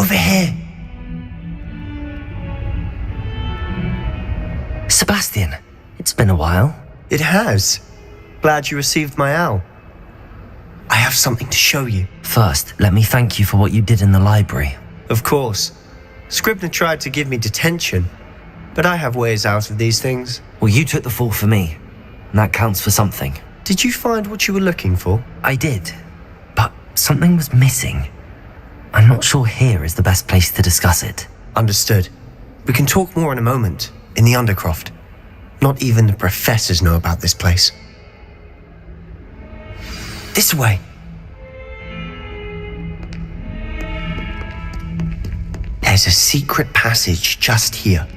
Over here! Sebastian, it's been a while. It has. Glad you received my owl. I have something to show you. First, let me thank you for what you did in the library. Of course. Scribner tried to give me detention, but I have ways out of these things. Well, you took the fall for me, and that counts for something. Did you find what you were looking for? I did, but something was missing. I'm not sure here is the best place to discuss it. Understood. We can talk more in a moment, in the Undercroft. Not even the professors know about this place. This way. There's a secret passage just here.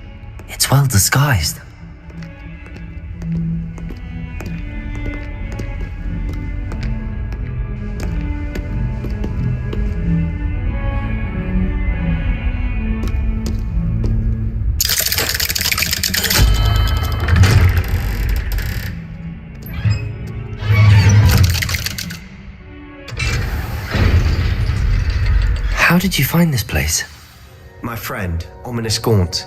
It's well disguised. How did you find this place? My friend, Ominous Gaunt.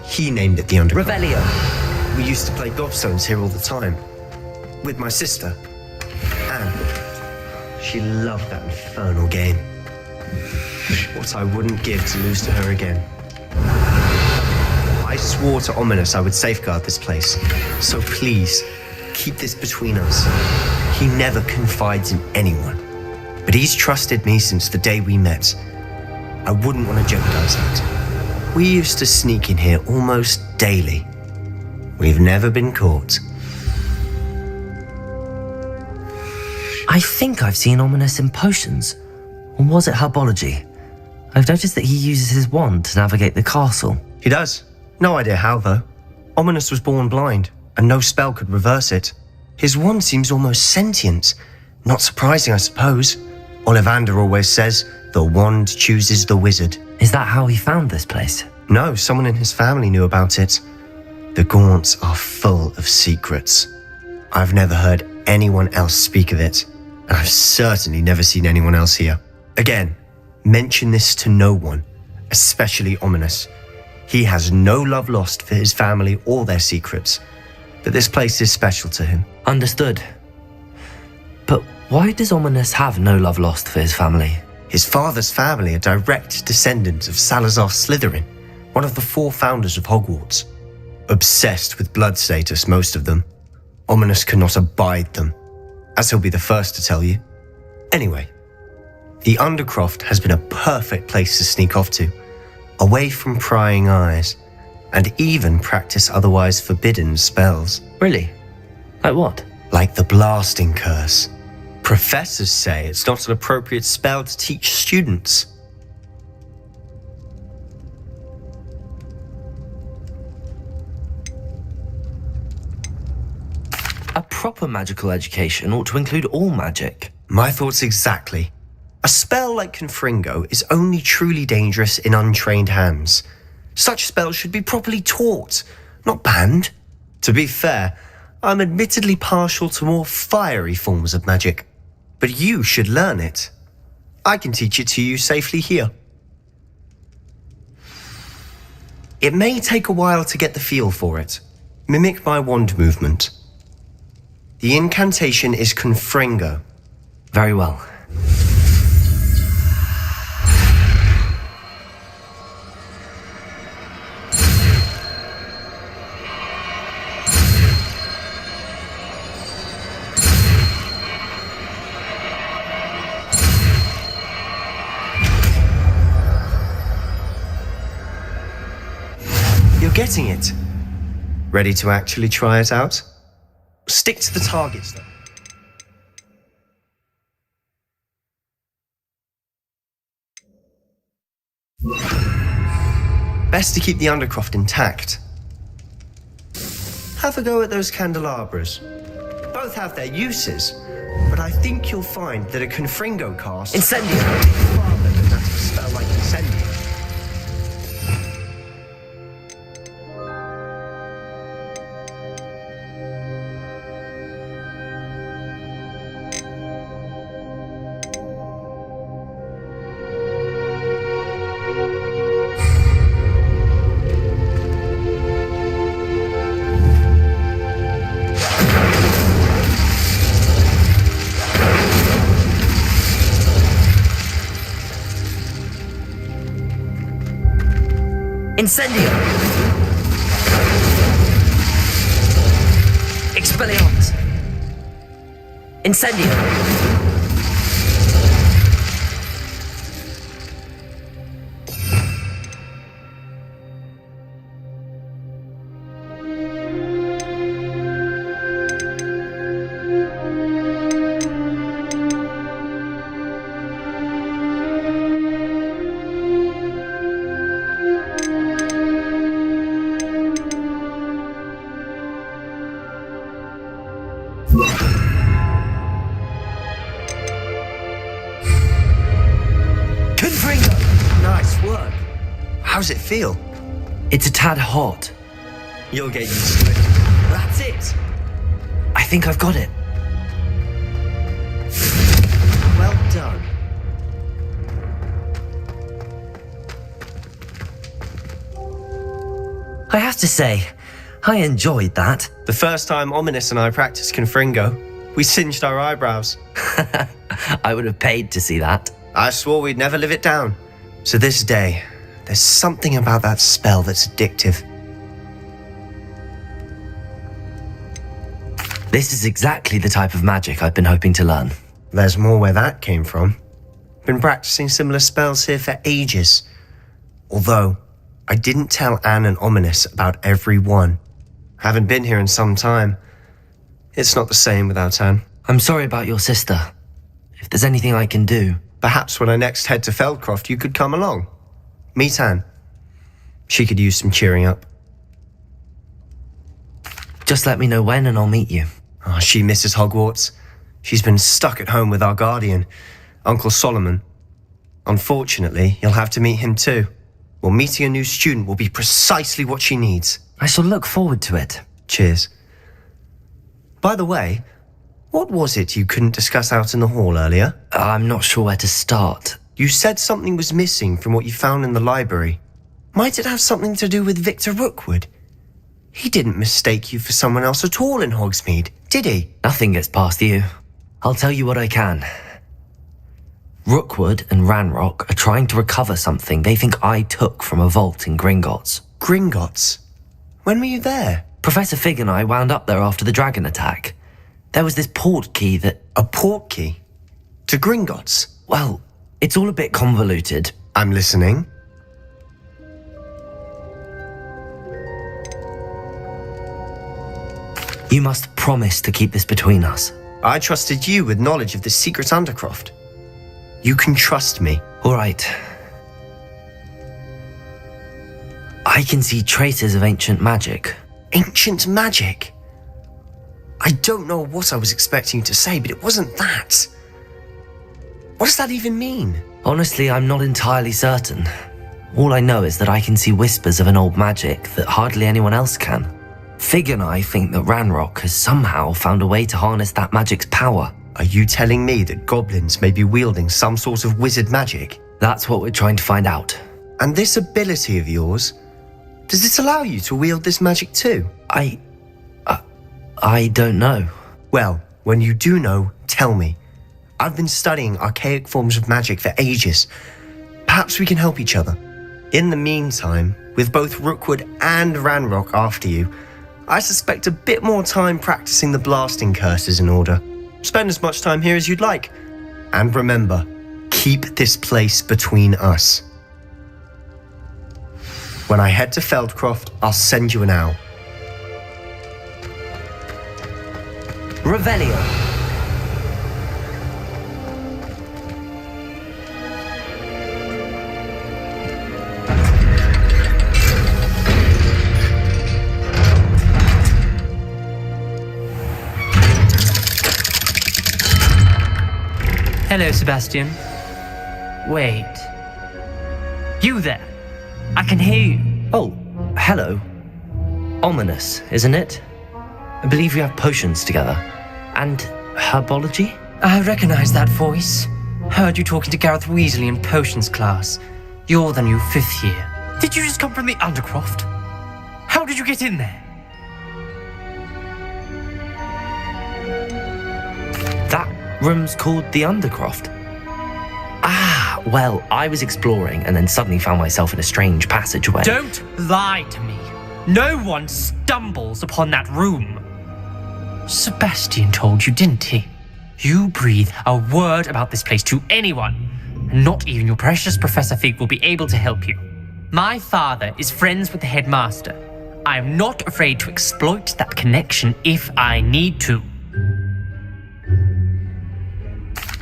He named it the Undercroft. Revelio. We used to play gobstones here all the time. With my sister, Anne. She loved that infernal game. What I wouldn't give to lose to her again. I swore to Ominous I would safeguard this place. So please, keep this between us. He never confides in anyone. But he's trusted me since the day we met. I wouldn't want to jeopardize that. We used to sneak in here almost daily. We've never been caught. I think I've seen Ominous in potions. Or was it herbology? I've noticed that he uses his wand to navigate the castle. He does. No idea how, though. Ominous was born blind, and no spell could reverse it. His wand seems almost sentient. Not surprising, I suppose. Ollivander always says, the wand chooses the wizard. Is that how he found this place? No, someone in his family knew about it. The Gaunts are full of secrets. I've never heard anyone else speak of it, and I've certainly never seen anyone else here. Again, mention this to no one, especially Ominous. He has no love lost for his family or their secrets, but this place is special to him. Understood. But why does Ominous have no love lost for his family? His father's family are direct descendants of Salazar Slytherin, one of the 4 founders of Hogwarts. Obsessed with blood status, most of them. Ominous cannot abide them, as he'll be the first to tell you. Anyway, the Undercroft has been a perfect place to sneak off to, away from prying eyes, and even practice otherwise forbidden spells. Really? Like what? Like the blasting curse. Professors say it's not an appropriate spell to teach students. A proper magical education ought to include all magic. My thoughts exactly. A spell like Confringo is only truly dangerous in untrained hands. Such spells should be properly taught, not banned. To be fair, I'm admittedly partial to more fiery forms of magic. But you should learn it. I can teach it to you safely here. It may take a while to get the feel for it. Mimic my wand movement. The incantation is Confringo. Very well. You're getting it. Ready to actually try it out? Stick to the targets, though. Best to keep the Undercroft intact. Have a go at those candelabras. Both have their uses, but I think you'll find that a Confringo cast... Incendio! ...far better than that of a spell like Incendio. Incendio! Expelliarmus! Incendio! Nice work. How's it feel? It's a tad hot. You'll get used to it. That's it. I think I've got it. Well done. I have to say, I enjoyed that. The first time Ominous and I practiced Confringo, we singed our eyebrows. I would have paid to see that. I swore we'd never live it down. So this day, there's something about that spell that's addictive. This is exactly the type of magic I've been hoping to learn. There's more where that came from. Been practicing similar spells here for ages. Although, I didn't tell Anne and Ominous about every one. Haven't been here in some time. It's not the same without Anne. I'm sorry about your sister. If there's anything I can do... Perhaps when I next head to Feldcroft, you could come along. Meet Anne. She could use some cheering up. Just let me know when and I'll meet you. Oh, she misses Hogwarts. She's been stuck at home with our guardian, Uncle Solomon. Unfortunately, you'll have to meet him too. Well, meeting a new student will be precisely what she needs. I shall look forward to it. Cheers. By the way, what was it you couldn't discuss out in the hall earlier? I'm not sure where to start. You said something was missing from what you found in the library. Might it have something to do with Victor Rookwood? He didn't mistake you for someone else at all in Hogsmeade, did he? Nothing gets past you. I'll tell you what I can. Rookwood and Ranrock are trying to recover something they think I took from a vault in Gringotts. Gringotts? When were you there? Professor Fig and I wound up there after the dragon attack. There was this portkey that... A portkey? To Gringotts? Well, it's all a bit convoluted. I'm listening. You must promise to keep this between us. I trusted you with knowledge of the secret Undercroft. You can trust me. All right. I can see traces of ancient magic. Ancient magic? I don't know what I was expecting you to say, but it wasn't that. What does that even mean? Honestly, I'm not entirely certain. All I know is that I can see whispers of an old magic that hardly anyone else can. Fig and I think that Ranrock has somehow found a way to harness that magic's power. Are you telling me that goblins may be wielding some sort of wizard magic? That's what we're trying to find out. And this ability of yours, does it allow you to wield this magic too? I don't know. Well, when you do know, tell me. I've been studying archaic forms of magic for ages. Perhaps we can help each other. In the meantime, with both Rookwood and Ranrock after you, I suspect a bit more time practicing the blasting curses in order. Spend as much time here as you'd like. And remember, keep this place between us. When I head to Feldcroft, I'll send you an owl. Revelio. Hello, Sebastian. Wait. You there? I can hear you. Oh, hello. Ominous, isn't it? I believe we have potions together. And herbology? I recognize that voice. Heard you talking to Gareth Weasley in potions class. You're the new 5th year. Did you just come from the Undercroft? How did you get in there? That room's called the Undercroft. Ah, Well, I was exploring and then suddenly found myself in a strange passageway. Don't lie to me. No one stumbles upon that room. Sebastian told you, didn't he? You breathe a word about this place to anyone, and not even your precious Professor Fig will be able to help you. My father is friends with the headmaster. I am not afraid to exploit that connection if I need to.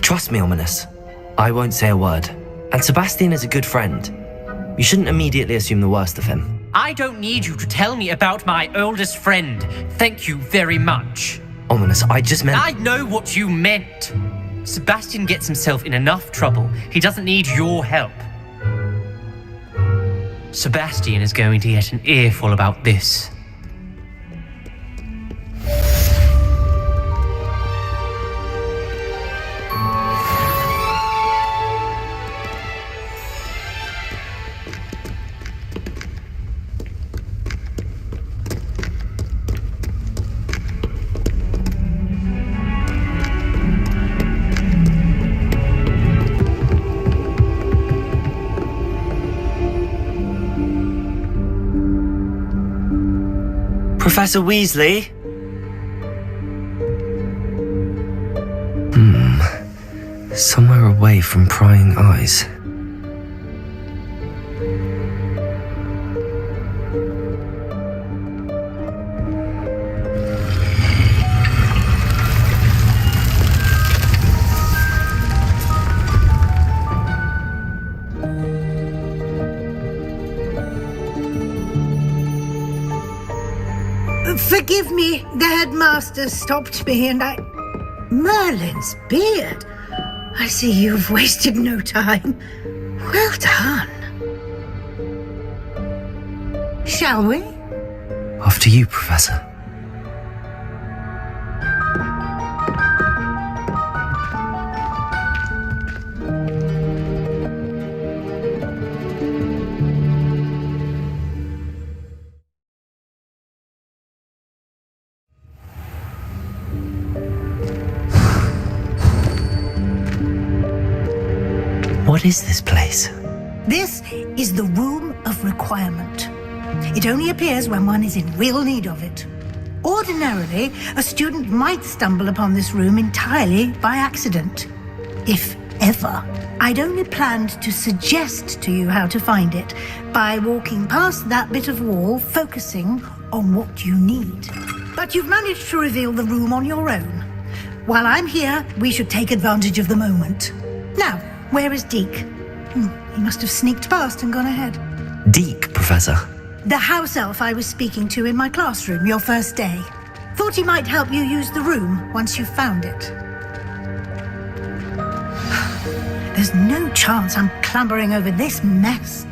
Trust me, Ominous. I won't say a word. And Sebastian is a good friend. You shouldn't immediately assume the worst of him. I don't need you to tell me about my oldest friend. Thank you very much. Ominous, I just meant... I know what you meant. Sebastian gets himself in enough trouble. He doesn't need your help. Sebastian is going to get an earful about this. Professor Weasley? Somewhere away from prying eyes. Forgive me, the headmaster stopped me and I... Merlin's beard. I see you've wasted no time. Well done. Shall we? After you, Professor. What is this place? This is the Room of Requirement. It only appears when one is in real need of it. Ordinarily, a student might stumble upon this room entirely by accident. If ever. I'd only planned to suggest to you how to find it by walking past that bit of wall, focusing on what you need. But you've managed to reveal the room on your own. While I'm here, we should take advantage of the moment. Now, where is Deke? He must have sneaked past and gone ahead. Deke, Professor. The house elf I was speaking to in my classroom your first day. Thought he might help you use the room once you've found it. There's no chance I'm clambering over this mess.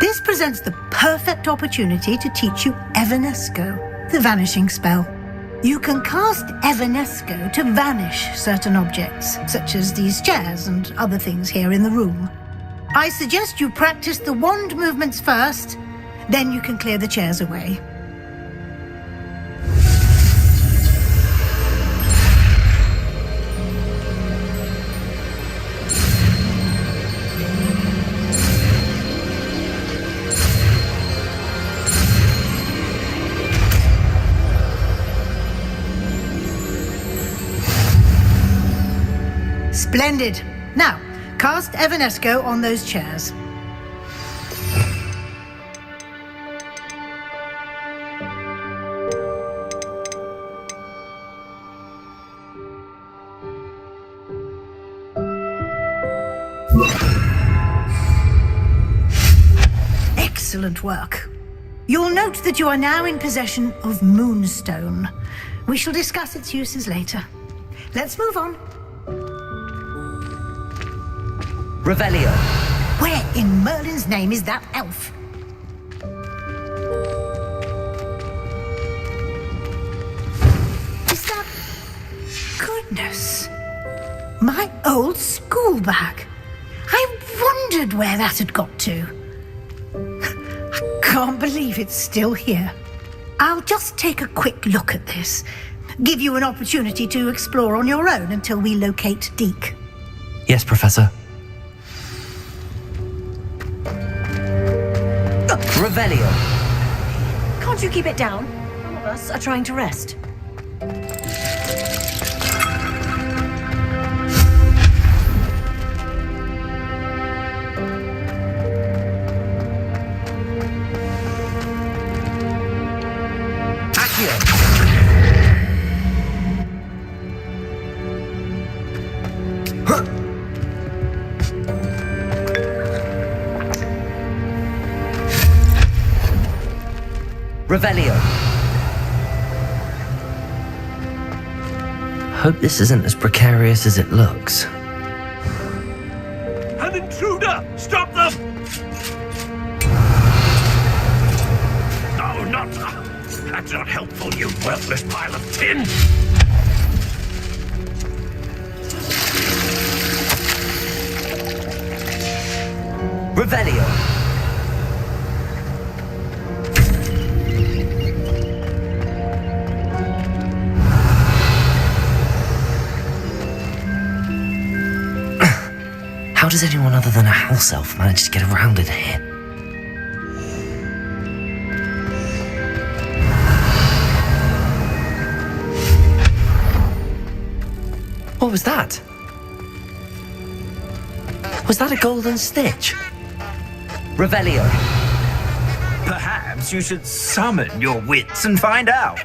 This presents the perfect opportunity to teach you Evanesco, the vanishing spell. You can cast Evanesco to vanish certain objects, such as these chairs and other things here in the room. I suggest you practice the wand movements first, then you can clear the chairs away. Splendid. Now, cast Evanesco on those chairs. Excellent work. You'll note that you are now in possession of Moonstone. We shall discuss its uses later. Let's move on. Revelio. Where in Merlin's name is that elf? Is that... Goodness. My old school bag. I wondered where that had got to. I can't believe it's still here. I'll just take a quick look at this. give you an opportunity to explore on your own until we locate Deke. Yes, Professor. Revelio. Can't you keep it down? All of us are trying to rest. Revelio. Hope this isn't as precarious as it looks. An intruder! Stop them! No, not... That's not helpful, you worthless pile of tin! Revelio. How does anyone other than a house elf manage to get around in here? What was that? Was that a golden stitch? Revelio. Perhaps you should summon your wits and find out.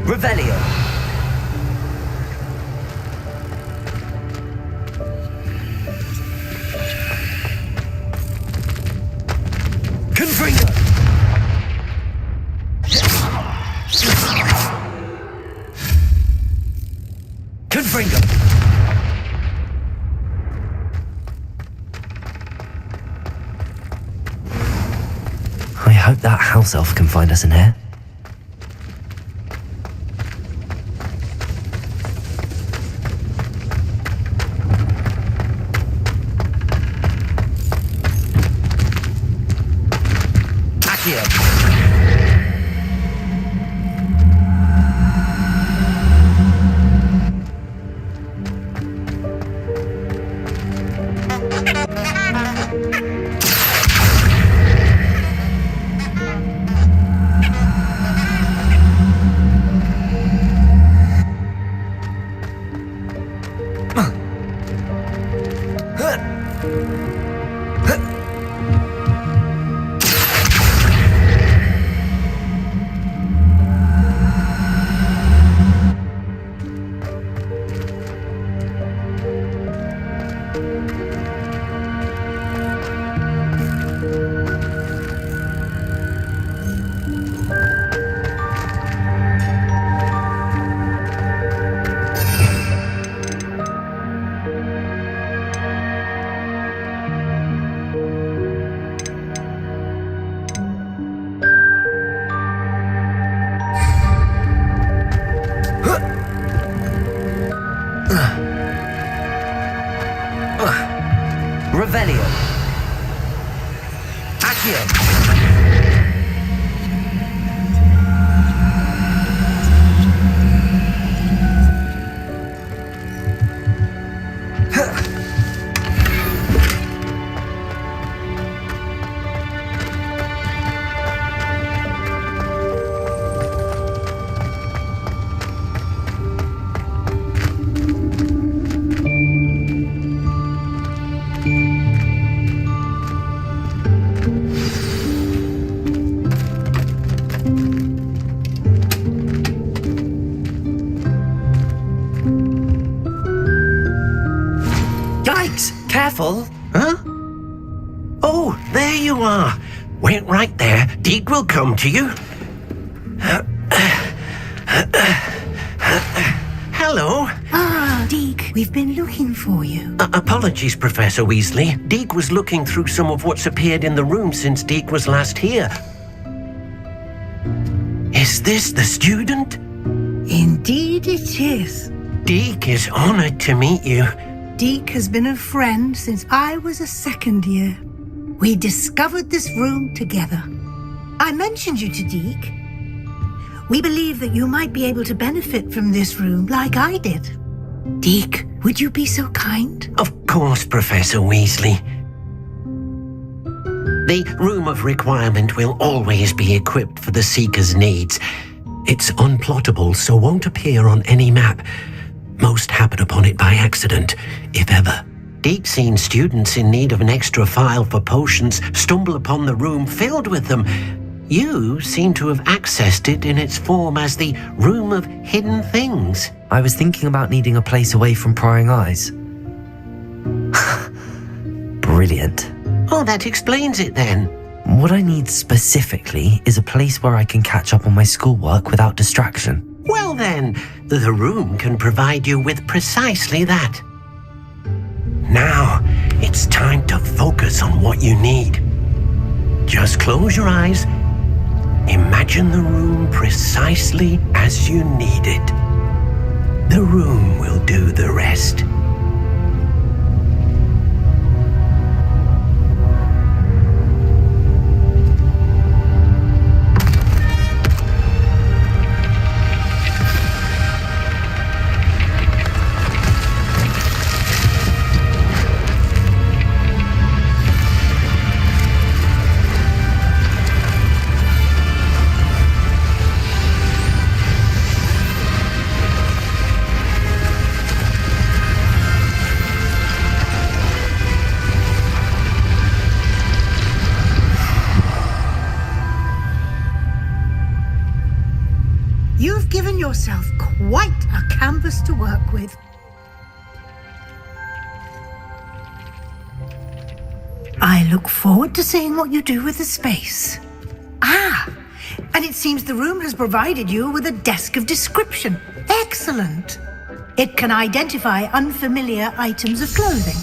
Revelio. Confringo. Confringo. I hope that house elf can find us in here. Revelio. Accio. Careful. Huh? Oh, there you are. Wait right there. Deke will come to you. Hello. Ah, Deke, we've been looking for you. Apologies, Professor Weasley. Deke was looking through some of what's appeared in the room since Deke was last here. Is this the student? Indeed it is. Deke is honored to meet you. Deke has been a friend since I was a second year. We discovered this room together. I mentioned you to Deke. We believe that you might be able to benefit from this room like I did. Deke, would you be so kind? Of course, Professor Weasley. The Room of Requirement will always be equipped for the Seeker's needs. It's unplottable, so won't appear on any map. Most happen upon it by accident, if ever. Deke's seen students in need of an extra file for potions stumble upon the room filled with them. You seem to have accessed it in its form as the Room of Hidden Things. I was thinking about needing a place away from prying eyes. Brilliant. Oh, that explains it then. What I need specifically is a place where I can catch up on my schoolwork without distraction. Well then, the room can provide you with precisely that. Now, it's time to focus on what you need. Just close your eyes. Imagine the room precisely as you need it. The room will do the rest. You've given yourself quite a canvas to work with. I look forward to seeing what you do with the space. And it seems the room has provided you with a desk of description. Excellent. It can identify unfamiliar items of clothing.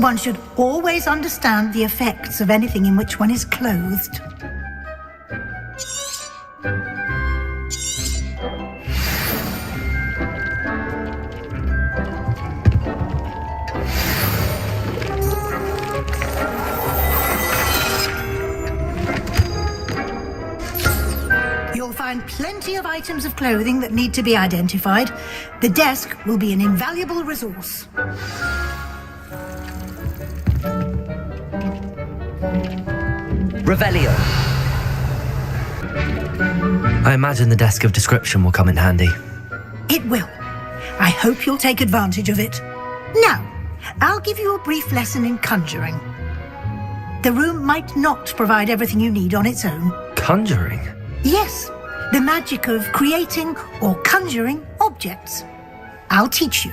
One should always understand the effects of anything in which one is clothed. You'll find plenty of items of clothing that need to be identified. The desk will be an invaluable resource. Revelio. I imagine the desk of description will come in handy. It will. I hope you'll take advantage of it. Now, I'll give you a brief lesson in conjuring. The room might not provide everything you need on its own. Conjuring? Yes, the magic of creating or conjuring objects. I'll teach you.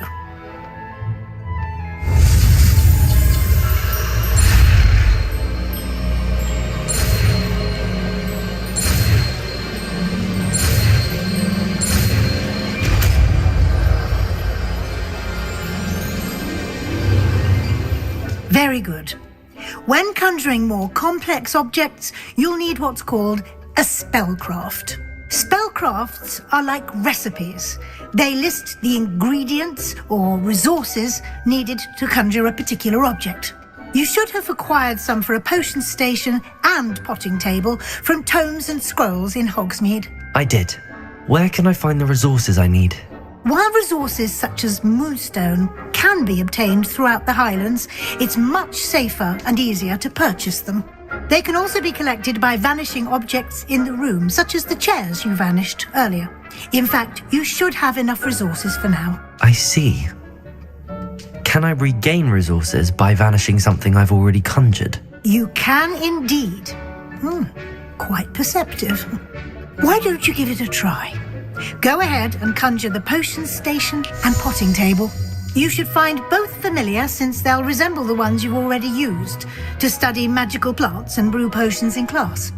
Very good. When conjuring more complex objects, you'll need what's called a spellcraft. Spellcrafts are like recipes. They list the ingredients or resources needed to conjure a particular object. You should have acquired some for a potion station and potting table from tomes and scrolls in Hogsmeade. I did. Where can I find the resources I need? While resources such as moonstone can be obtained throughout the Highlands, it's much safer and easier to purchase them. They can also be collected by vanishing objects in the room, such as the chairs you vanished earlier. In fact, you should have enough resources for now. I see. Can I regain resources by vanishing something I've already conjured? You can indeed. Quite perceptive. Why don't you give it a try? Go ahead and conjure the potion station and potting table. You should find both familiar, since they'll resemble the ones you've already used to study magical plants and brew potions in class.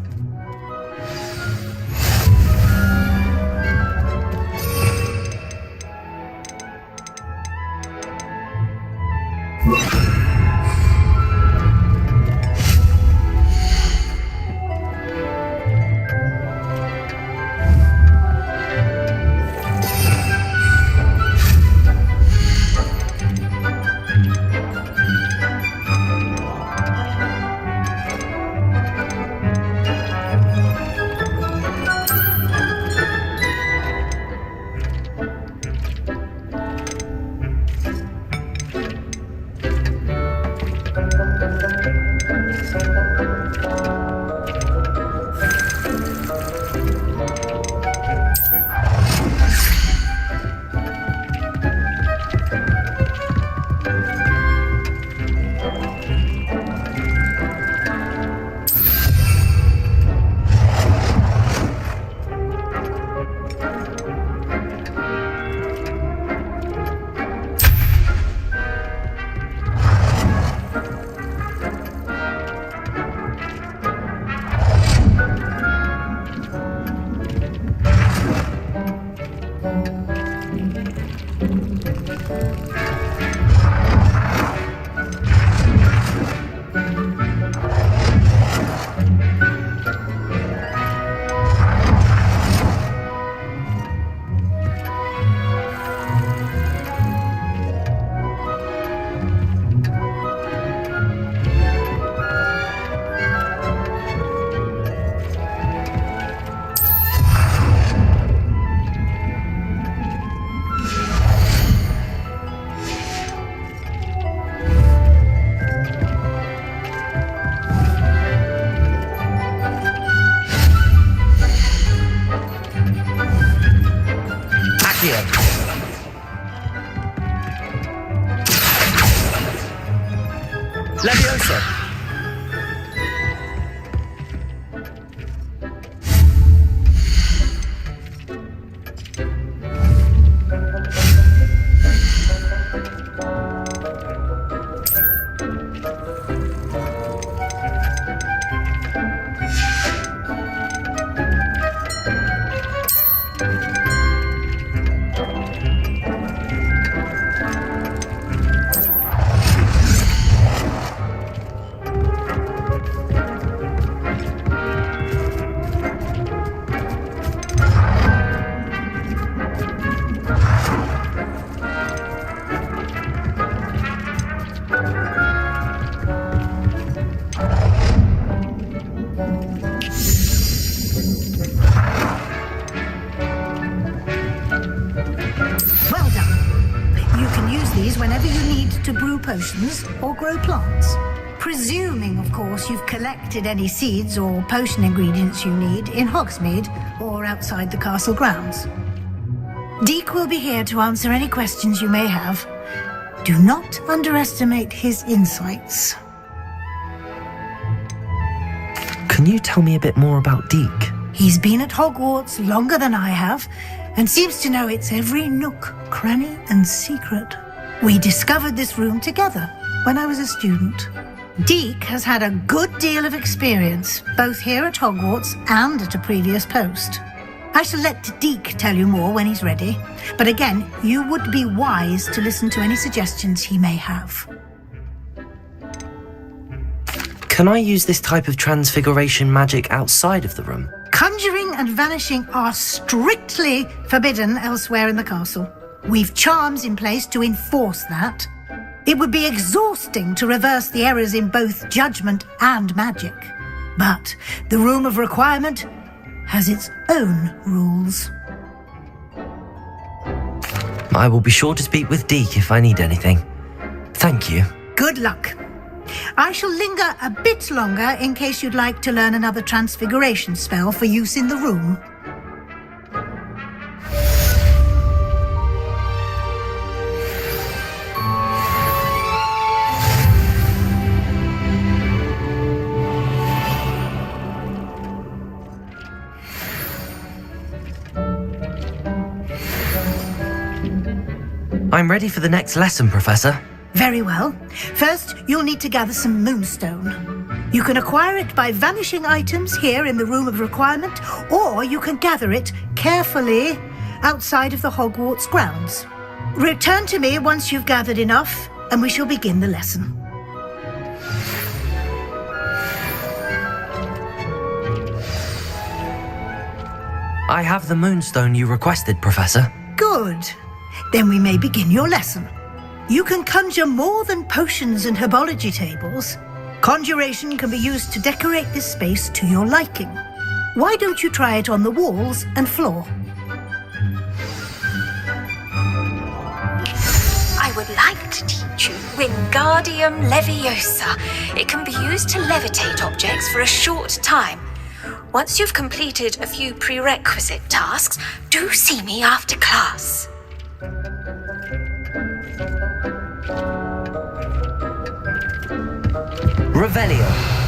to brew potions or grow plants. Presuming, of course, you've collected any seeds or potion ingredients you need in Hogsmeade or outside the castle grounds. Deek will be here to answer any questions you may have. Do not underestimate his insights. Can you tell me a bit more about Deek? He's been at Hogwarts longer than I have, and seems to know its every nook, cranny, and secret. We discovered this room together when I was a student. Deek has had a good deal of experience, both here at Hogwarts and at a previous post. I shall let Deek tell you more when he's ready, but again, you would be wise to listen to any suggestions he may have. Can I use this type of transfiguration magic outside of the room? Conjuring and vanishing are strictly forbidden elsewhere in the castle. We've charms in place to enforce that. It would be exhausting to reverse the errors in both judgment and magic. But the Room of Requirement has its own rules. I will be sure to speak with Deek if I need anything. Thank you. Good luck. I shall linger a bit longer in case you'd like to learn another transfiguration spell for use in the room. I'm ready for the next lesson, Professor. Very well. First, you'll need to gather some moonstone. You can acquire it by vanishing items here in the Room of Requirement, or you can gather it carefully outside of the Hogwarts grounds. Return to me once you've gathered enough, and we shall begin the lesson. I have the moonstone you requested, Professor. Good. Then we may begin your lesson. You can conjure more than potions and herbology tables. Conjuration can be used to decorate this space to your liking. Why don't you try it on the walls and floor? I would like to teach you Wingardium Leviosa. It can be used to levitate objects for a short time. Once you've completed a few prerequisite tasks, do see me after class. Revelio.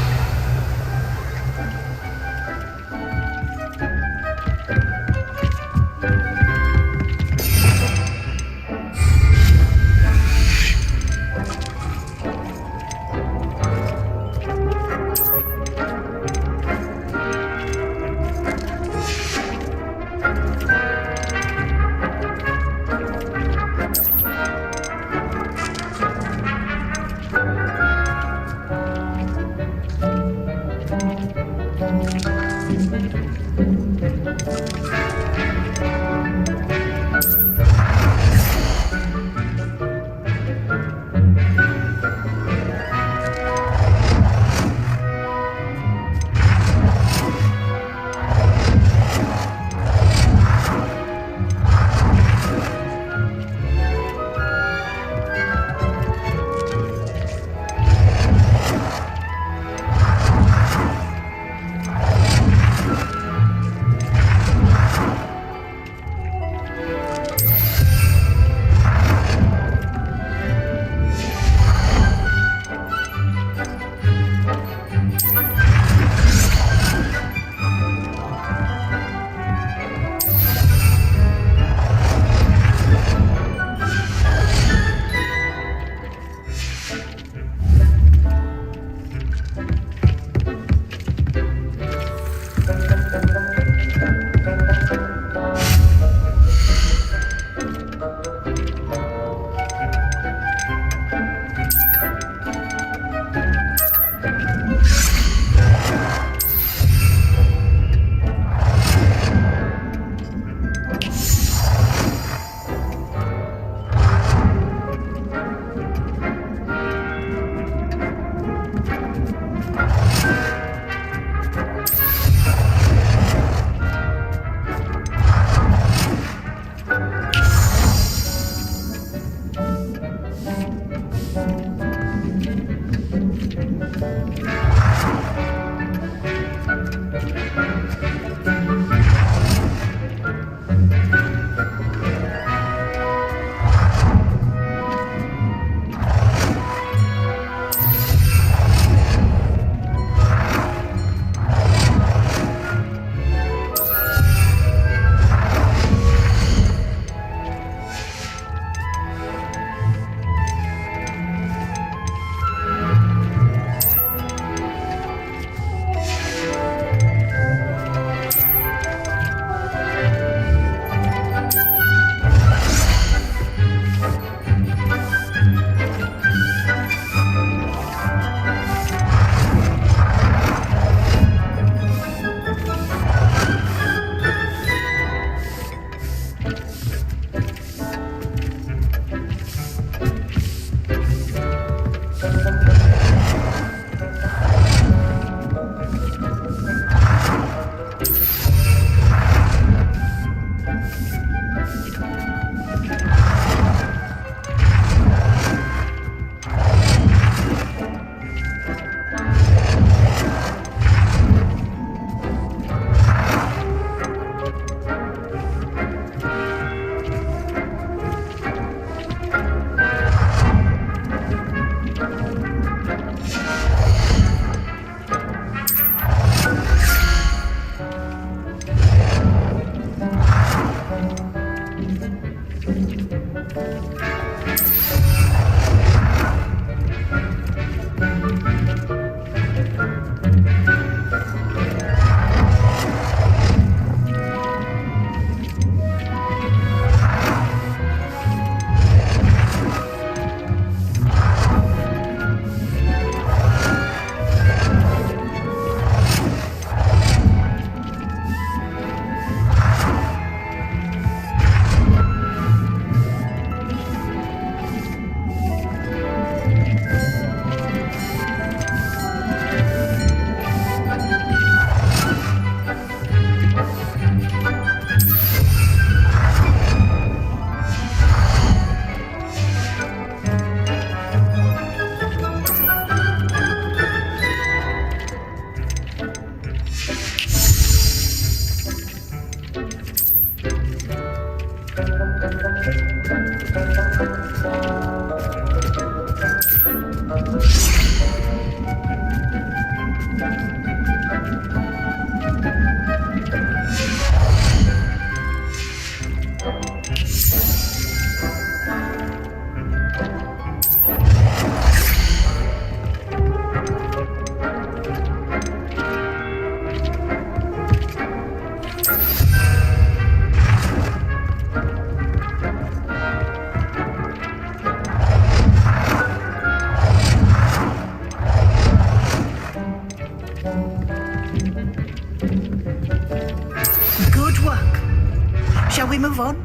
we move on?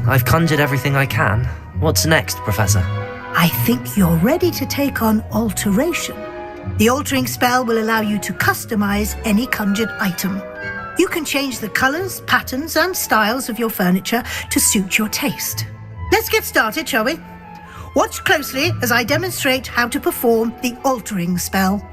I've conjured everything I can. What's next, Professor? I think you're ready to take on alteration. The altering spell will allow you to customize any conjured item. You can change the colors, patterns, and styles of your furniture to suit your taste. Let's get started, shall we? Watch closely as I demonstrate how to perform the altering spell.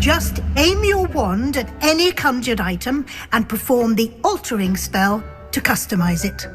Just aim your wand at any conjured item and perform the altering spell to customize it.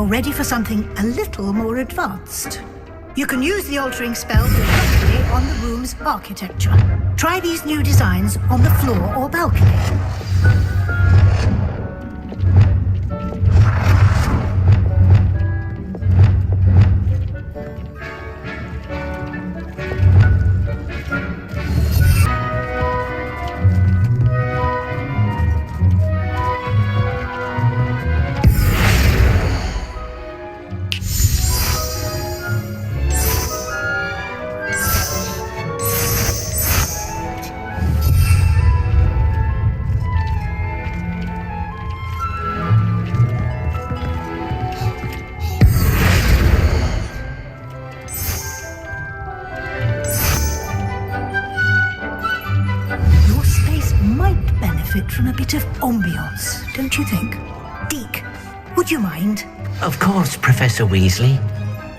you're ready for something a little more advanced. You can use the altering spell directly on the room's architecture. Try these new designs on the floor or balcony. From a bit of ambiance, don't you think? Deke, would you mind? Of course, Professor Weasley.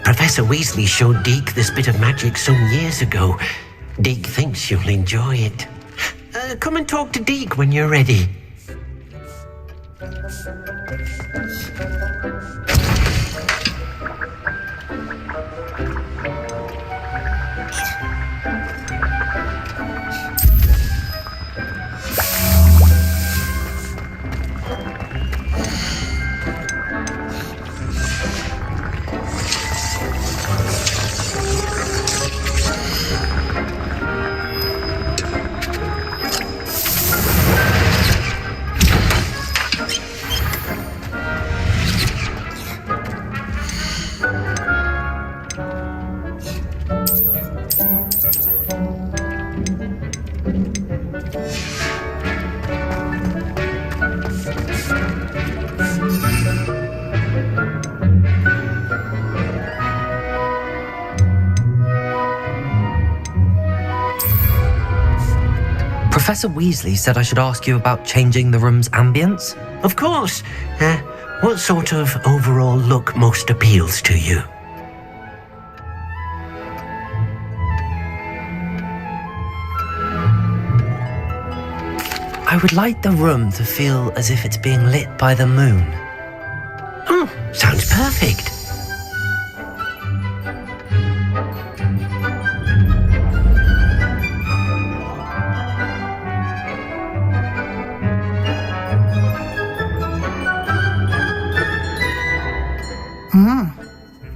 Professor Weasley showed Deke this bit of magic some years ago. Deke thinks you'll enjoy it. Come and talk to Deke when you're ready. Professor Weasley said I should ask you about changing the room's ambience. Of course. What sort of overall look most appeals to you? I would like the room to feel as if it's being lit by the moon. Oh, sounds perfect.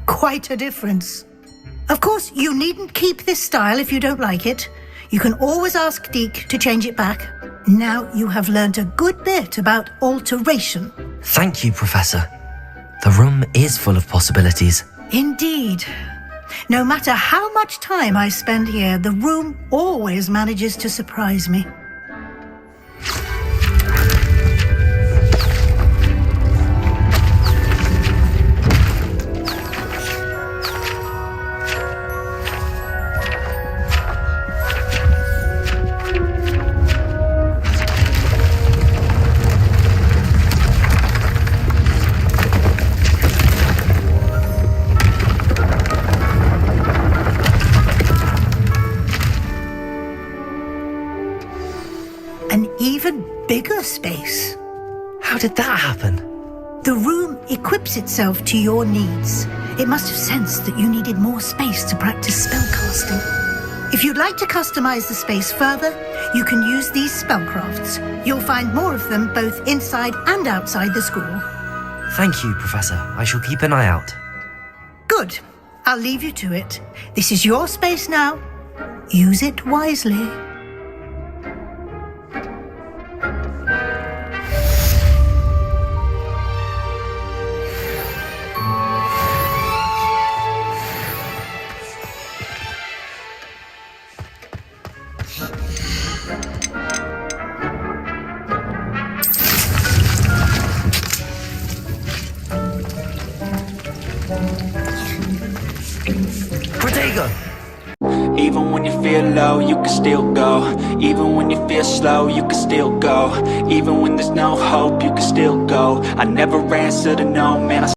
Quite a difference. Of course, you needn't keep this style if you don't like it. You can always ask Deke to change it back. Now you have learned a good bit about alteration. Thank you, Professor. The room is full of possibilities. Indeed. No matter how much time I spend here, the room always manages to surprise me. Bigger space. How did that happen? The room equips itself to your needs. It must have sensed that you needed more space to practice spellcasting. If you'd like to customize the space further, you can use these spellcrafts. You'll find more of them both inside and outside the school. Thank you, Professor. I shall keep an eye out. Good. I'll leave you to it. This is your space now. Use it wisely. Even when you feel low, you can still go. Even when you feel slow, you can still go. Even when there's no hope, you can still go. I never answer to no, man,